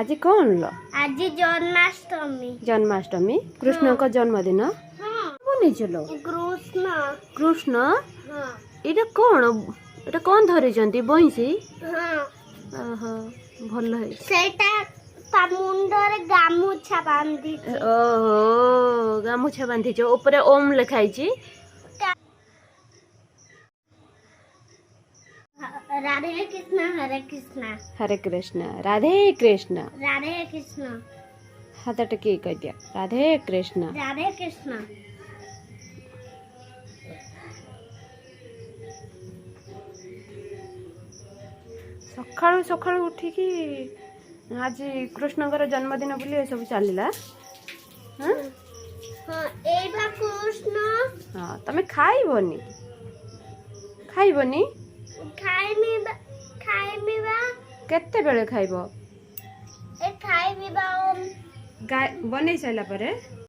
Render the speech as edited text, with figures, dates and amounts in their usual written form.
आज कौन लो आज जन्माष्टमी। जन्माष्टमी कृष्ण का जन्मदिन बनी चलो कृष्ण। कृष्ण हाँ एटा कौन धरी बइसी हाँ ओहो भल है सेटा मुंडरे गामुछा बांधी ओहो गामुछा बांधी ऊपर ओम लिखाई राधे कृष्ण हरे कृष्ण हरे कृष्ण राधे कृष्ण राधे कृष्ण हाथ टिके कह दिया राधे कृष्ण राधे कृष्ण। सकाळु सकाळु उठिकी आज कृष्णकर जन्मदिन बोली सब चलला हाँ हाँ एबा कृष्ण हाँ तमे खाइबनी खाइबनी खाइबा केते बेले खाइबो ए खाइबा बनै साइला परे